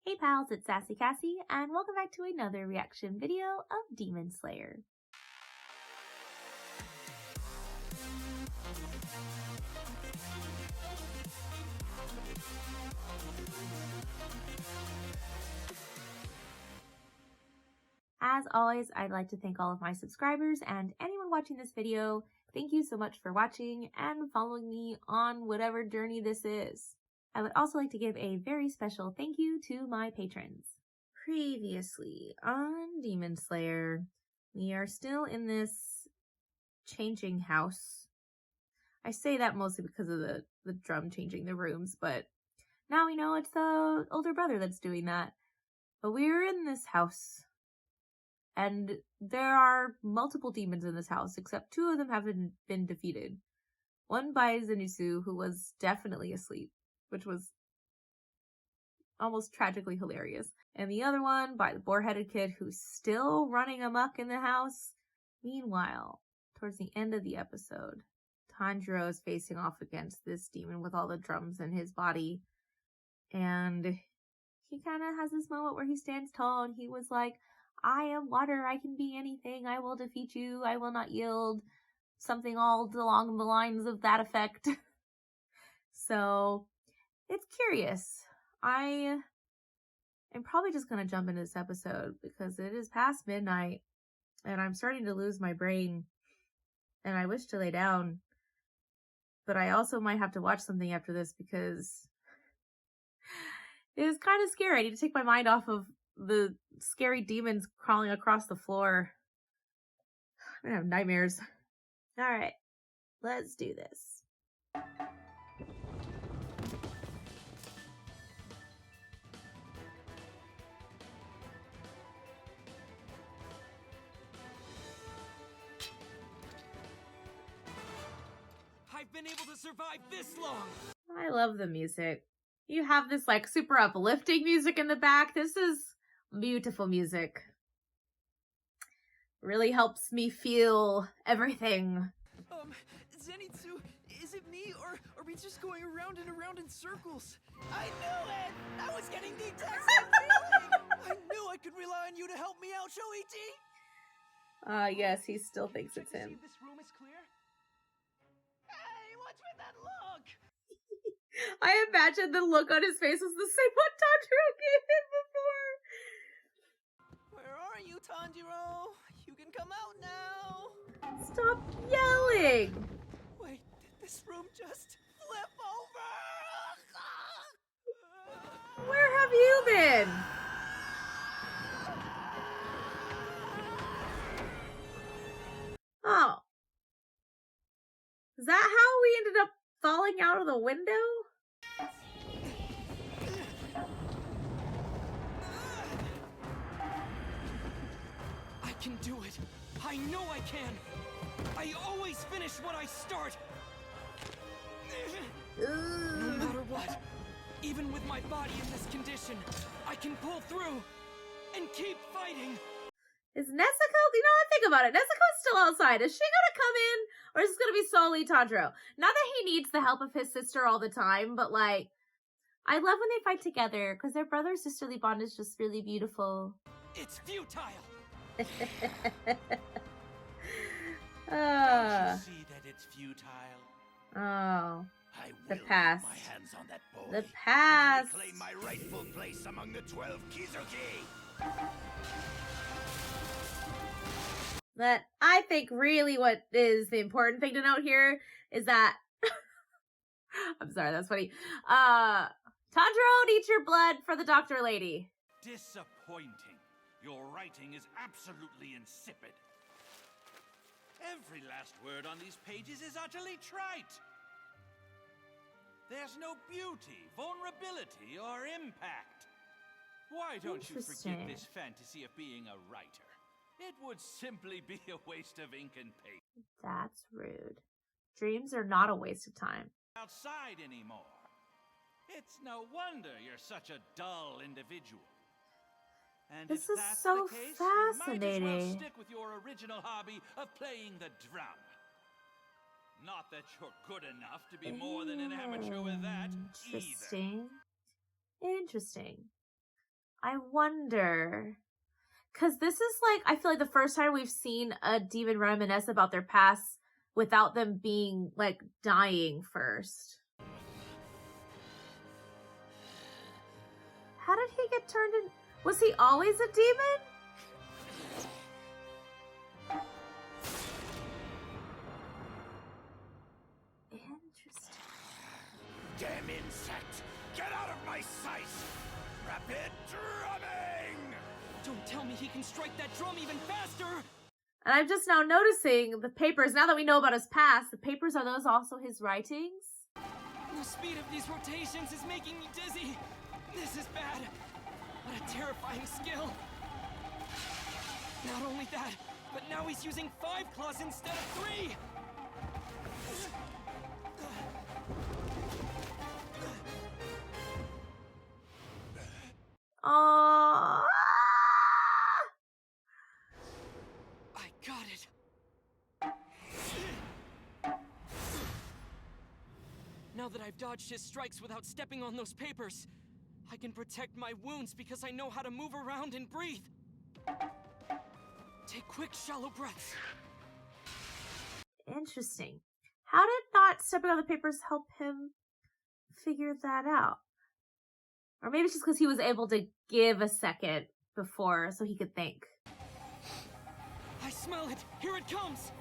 Hey pals, it's Sassy Cassie, and welcome back to another reaction video of Demon Slayer. As always, I'd like to thank all of my subscribers and anyone watching this video. Thank you so much for watching and following me on whatever journey this is. I would also like to give a very special thank you to my patrons. Previously on Demon Slayer, we are still in this changing house. I say that mostly because of the drum changing the rooms, but now we know it's the older brother that's doing that. But we're in this house, and there are multiple demons in this house, except two of them have been defeated. One by Zenitsu, who was definitely asleep, which was almost tragically hilarious. And the other one by the boar-headed kid who's still running amok in the house. Meanwhile, towards the end of the episode, Tanjiro is facing off against this demon with all the drums in his body. And he kind of has this moment where he stands tall and he was like, I am water, I can be anything, I will defeat you, I will not yield. Something all along the lines of that effect. So, it's curious. I am probably just going to jump into this episode because it is past midnight and I'm starting to lose my brain and I wish to lay down. But I also might have to watch something after this because it is kind of scary. I need to take my mind off of the scary demons crawling across the floor. I'm gonna have nightmares. Alright, let's do this. I've been able to survive this long! I love the music. You have this like super uplifting music in the back. This is beautiful music. Really helps me feel everything. Zenitsu, is it me or are we just going around and around in circles? I knew it! I was getting the exact same feeling! I knew I could rely on you to help me out, Shoichi! Yes, he still thinks it's him. See if this room is clear? Hey, what's with that look? I imagine the look on his face was the same one Tanjiro gave him before. Where are you, Tanjiro? You can come out now! Stop yelling! Wait, did this room just flip over? Where have you been? Oh. Is that how we ended up falling out of the window? I can do it. I know I can. I always finish what I start. No matter what, even with my body in this condition, I can pull through and keep fighting. Is Nezuko? You know what? Think about it. Nezuko's still outside. Is she gonna come in, or is this gonna be solely Tanjiro? Not that he needs the help of his sister all the time, but like, I love when they fight together because their brother-sisterly bond is just really beautiful. It's futile. Don't you see that it's futile? Oh. I The will past. get my hands on that boy. The past. And reclaim my rightful place among the 12 Kizuki. But I think really what is the important thing to note here is that I'm sorry, that's funny. Tanjiro needs your blood for the doctor lady. Disappointing. Your writing is absolutely insipid. Every last word on these pages is utterly trite. There's no beauty, vulnerability, or impact. Why don't you forgive Interesting. this fantasy of being a writer? It would simply be a waste of ink and paper. That's rude. Dreams are not a waste of time. Outside anymore. It's no wonder you're such a dull individual. And This if is that's so the case, you might as well fascinating. stick with your original hobby of playing the drum. Not that you're good enough to be more than an amateur with that, either. Interesting. Interesting. I wonder. Because this is like, I feel like the first time we've seen a demon reminisce about their past without them being, like, dying first. How did he get turned in? Was he always a demon? Interesting. Damn insect! Get out of my sight! Rapid drumming! Don't tell me he can strike that drum even faster! And I'm just now noticing the papers, now that we know about his past, the papers, are those also his writings? The speed of these rotations is making me dizzy. This is bad. What a terrifying skill. Not only that, but now he's using 5 claws instead of 3. Aww. I got it. Now that I've dodged his strikes without stepping on those papers, I can protect my wounds because I know how to move around and breathe. Take quick, shallow breaths. Interesting. How did not stepping on the papers help him figure that out? Or maybe it's just because he was able to give a second before so he could think. I smell it! Here it comes!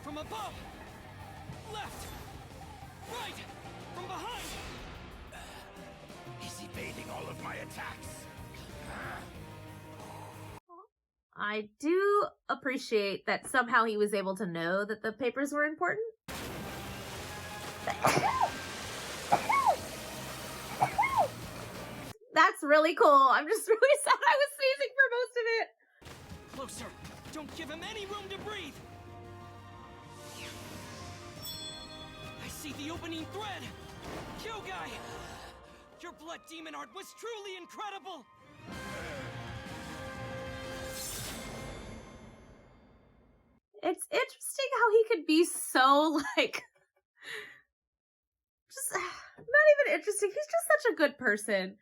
From above! Left! Right! From behind! Is evading all of my attacks? I do appreciate that somehow he was able to know that the papers were important. That's really cool. I'm just really sad I was sneezing for most of it. Closer! Don't give him any room to breathe! I see the opening thread! Guy! Your blood demon art was truly incredible! It's interesting how he could be so, like, just not even interesting. He's just such a good person.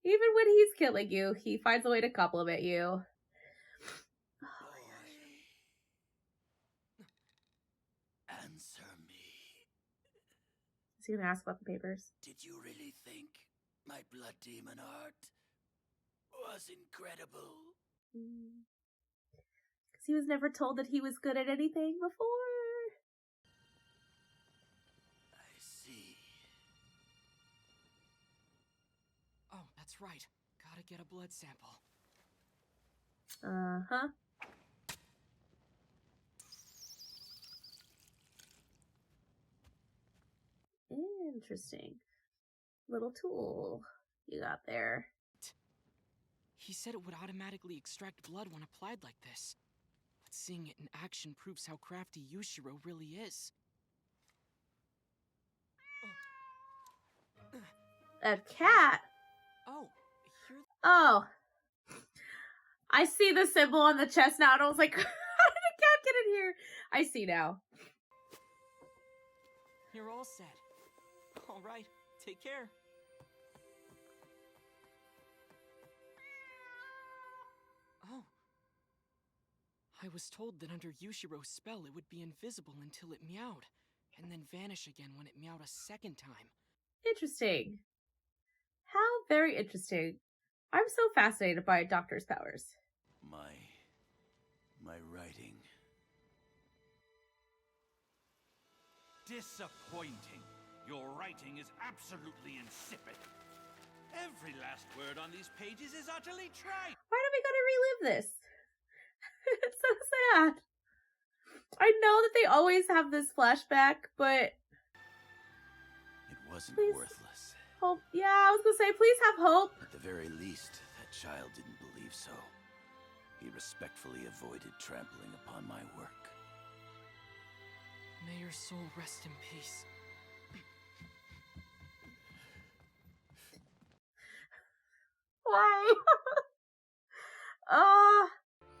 Even when he's killing you, he finds a way to compliment you. Answer me. Is he gonna ask about the papers? Did you really think my blood demon art was incredible? Because he was never told that he was good at anything before. I see. Oh, that's right. Gotta get a blood sample. Uh-huh. Interesting. Little tool you got there. He said it would automatically extract blood when applied like this. But seeing it in action proves how crafty Yushiro really is. A cat? Oh, Oh. I see the symbol on the chest now and I was like, how did a cat get in here? I see now. you're all set. All right, take care. Oh. I was told that under Yushiro's spell it would be invisible until it meowed, and then vanish again when it meowed a second time. Interesting. How very interesting. I'm so fascinated by a doctor's powers. My writing. Disappointing. Your writing is absolutely insipid. Every last word on these pages is utterly trite. Why are we gonna relive this? It's so sad. I know that they always have this flashback, but It wasn't Please. worthless. hope. Yeah, I was gonna say, please have hope. At the very least, that child didn't believe so. He respectfully avoided trampling upon my work. May your soul rest in peace. Why?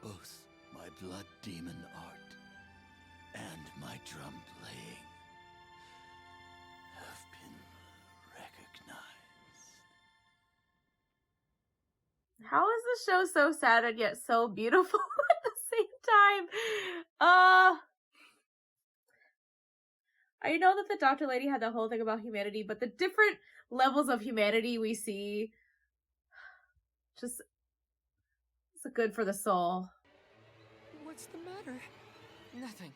Both my blood demon art and my drum playing have is a show so sad and yet so beautiful at the same time. I know that the doctor lady had the whole thing about humanity, but the different levels of humanity we see just it's good for the soul. What's the matter? Nothing.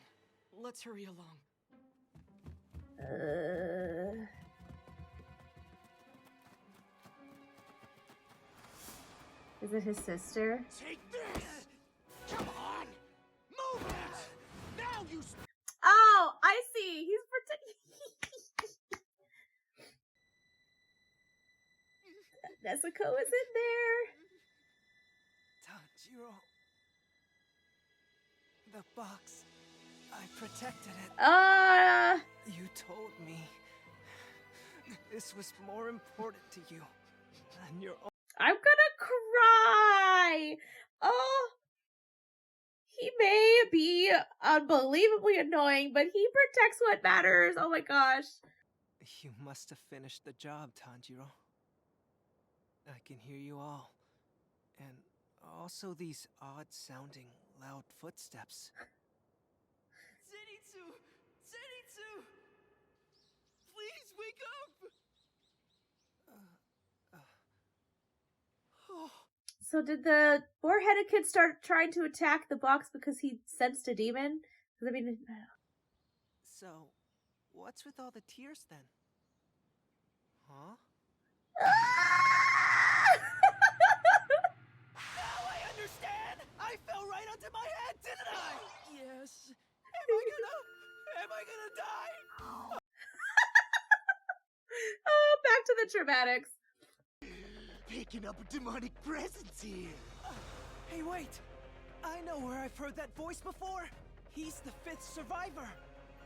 Let's hurry along. Is it his sister? Take this! Come on! Move it! Now you... Oh, I see. He's protecting. Nezuko is in there. Tanjiro. The box. I protected it. You told me this was more important to you than your own. I'm gonna cry. Oh, he may be unbelievably annoying, but he protects what matters. Oh my gosh. You must have finished the job, Tanjiro. I can hear you all. And also these odd-sounding, loud footsteps. Zenitsu! Zenitsu! Please wake up! So did the boar-headed kid start trying to attack the box because he sensed a demon? I mean, So, what's with all the tears then? Huh? Now I understand! I fell right onto my head, didn't I? Yes. Am I gonna die? Oh, back to the dramatics. Picking up a demonic presence here. Hey, wait! I know where I've heard that voice before. He's the fifth survivor.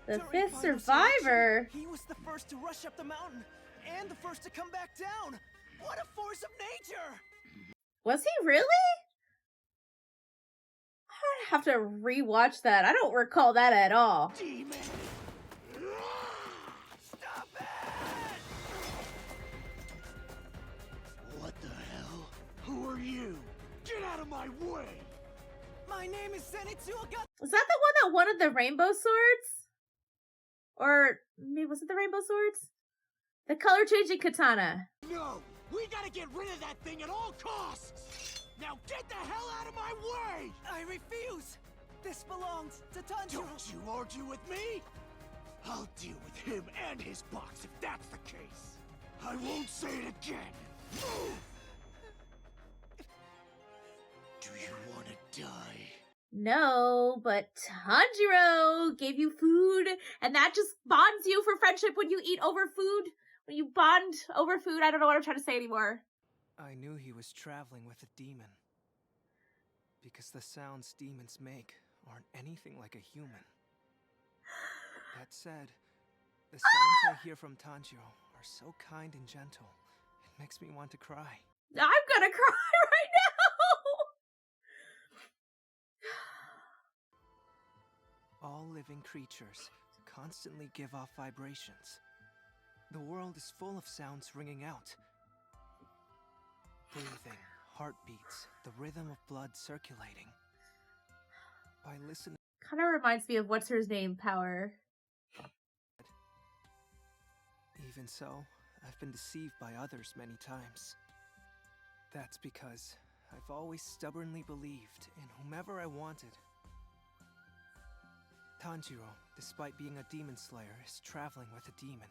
The During fifth final survivor? selection, he was the first to rush up the mountain and the first to come back down. What a force of nature! Was he really? I'd have to rewatch that. I don't recall that at all. Demon! Stop it! What the hell? Who are you? Get out of my way! My name is Zenitsu Agata. Was that the one that wanted the rainbow swords? Or maybe was it the rainbow swords? The color changing katana. No! We gotta get rid of that thing at all costs! Now get the hell out of my way! I refuse. This belongs to Tanjiro. Don't you argue with me? I'll deal with him and his box if that's the case. I won't say it again. Move! Do you want to die? No, but Tanjiro gave you food, and that just bonds you for friendship when you eat over food. When you bond over food, I don't know what I'm trying to say anymore. I knew he was traveling with a demon. Because the sounds demons make aren't anything like a human. That said, the sounds I hear from Tanjiro are so kind and gentle, it makes me want to cry. I'm gonna cry right now! All living creatures constantly give off vibrations. The world is full of sounds ringing out. Breathing, heartbeats, the rhythm of blood circulating. By listening... Kind of reminds me of what's her name, Power. Even so, I've been deceived by others many times. That's because I've always stubbornly believed in whomever I wanted. Tanjiro, despite being a demon slayer, is traveling with a demon.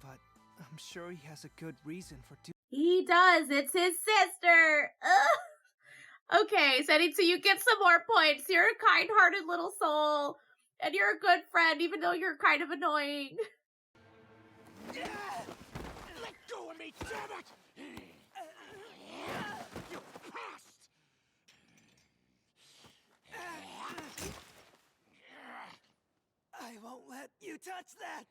But I'm sure he has a good reason for doing. He does. It's his sister. Ugh. Okay, Zenitsu, you get some more points. You're a kind-hearted little soul, and you're a good friend, even though you're kind of annoying. Let go of me, damn it! You pest! I won't let you touch that!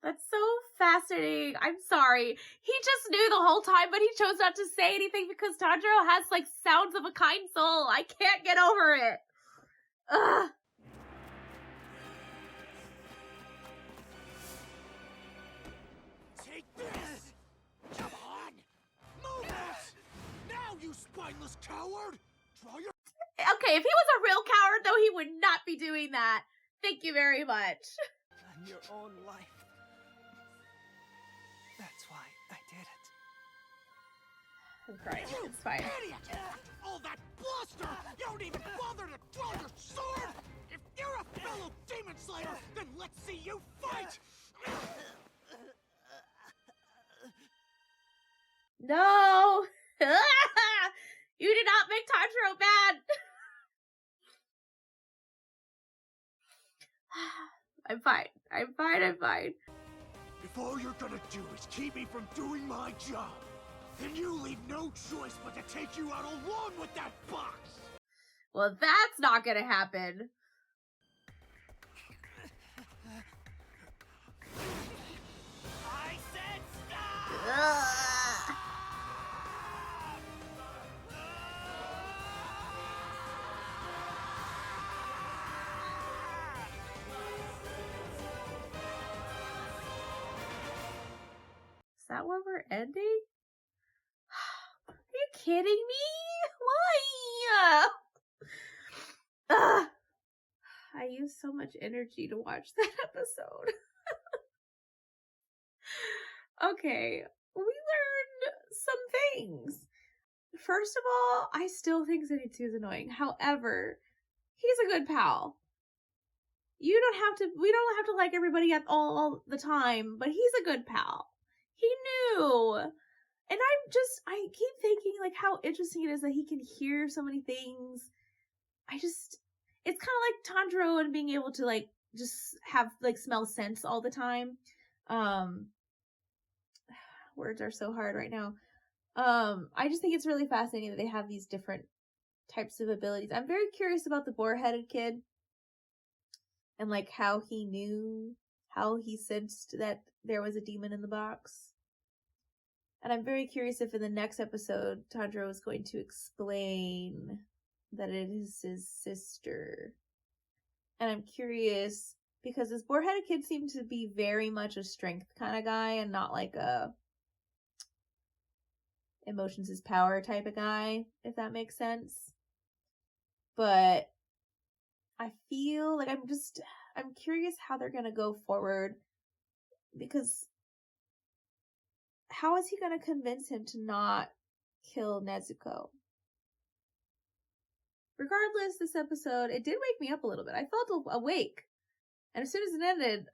That's so fascinating. I'm sorry. He just knew the whole time, but he chose not to say anything because Tanjiro has, like, sounds of a kind soul. I can't get over it. Ugh. Take this! Come on! mindless coward! Draw your Okay, if he was a real coward, though, he would not be doing that. Thank you very much. on your own life. That's why I did it. I'm crying. It's fine. idiot! After all that bluster, you don't even bother to draw your sword! If you're a fellow demon slayer, then let's see you fight! No! You did not make Tanjiro bad! I'm fine. I'm fine. If all you're gonna do is keep me from doing my job, then you leave no choice but to take you out along with that box! Well, that's not gonna happen. I said stop! Ugh. Is that where we're ending? Are you kidding me? Why? Ugh. I used so much energy to watch that episode. Okay, we learned some things. First of all, I still think Zenitsu is annoying. However, he's a good pal. We don't have to like everybody at all the time, but he's a good pal. He knew. And I keep thinking like how interesting it is that he can hear so many things. It's kind of like Tanjiro and being able to like just have like smell scents all the time. Words are so hard right now. I just think it's really fascinating that they have these different types of abilities. I'm very curious about the boar-headed kid and like how he sensed that there was a demon in the box. And I'm very curious if in the next episode Tanjiro is going to explain that it is his sister. And I'm curious because this boar-headed kid seemed to be very much a strength kind of guy and not like a emotions is power type of guy, if that makes sense. But I feel like I'm curious how they're gonna go forward, because how is he gonna convince him to not kill Nezuko? Regardless, this episode, it did wake me up a little bit. I felt awake. And as soon as it ended,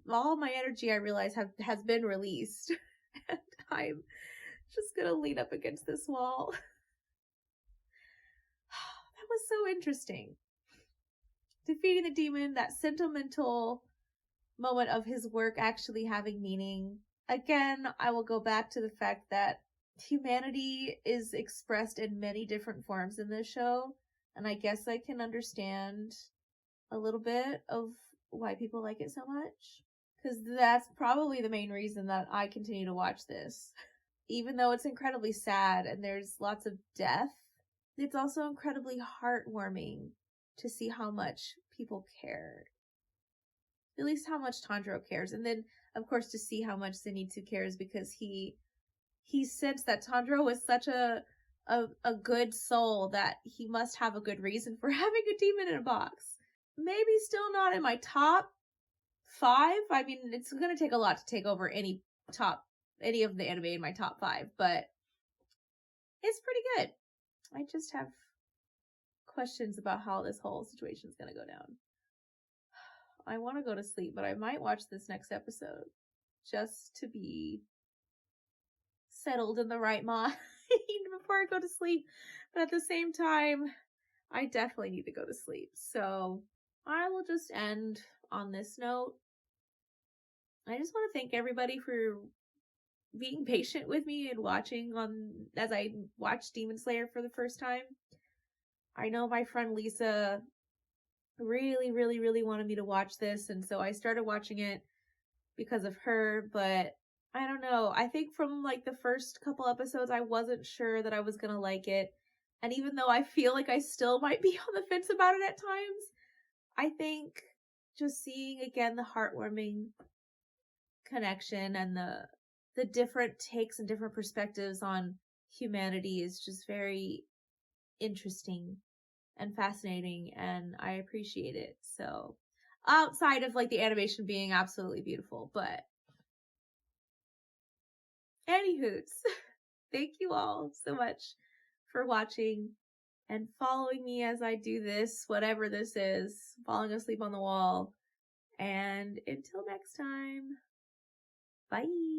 all my energy, I realized, has been released. And I'm just gonna lean up against this wall. That was so interesting. Defeating the demon, that sentimental moment of his work actually having meaning. Again, I will go back to the fact that humanity is expressed in many different forms in this show. And I guess I can understand a little bit of why people like it so much. Because that's probably the main reason that I continue to watch this. Even though it's incredibly sad and there's lots of death, it's also incredibly heartwarming to see how much people care. At least how much Tanjiro cares. And then, of course, to see how much Zenitsu cares, because he sensed that Tanjiro was such a good soul that he must have a good reason for having a demon in a box. Maybe still not in my top 5. I mean, it's going to take a lot to take over any of the anime in my top 5, but it's pretty good. I just have questions about how this whole situation is going to go down. I want to go to sleep, but I might watch this next episode just to be settled in the right mind before I go to sleep. But at the same time, I definitely need to go to sleep. So I will just end on this note. I just want to thank everybody for being patient with me and watching as I watched Demon Slayer for the first time. I know my friend Lisa really, really, really wanted me to watch this, and so I started watching it because of her, but I don't know. I think from like the first couple episodes, I wasn't sure that I was gonna like it. And even though I feel like I still might be on the fence about it at times, I think just seeing again the heartwarming connection and the different takes and different perspectives on humanity is just very interesting and fascinating, and I appreciate it. So, outside of like the animation being absolutely beautiful, but anywhoots, thank you all so much for watching and following me as I do this, whatever this is, falling asleep on the wall. And until next time, bye.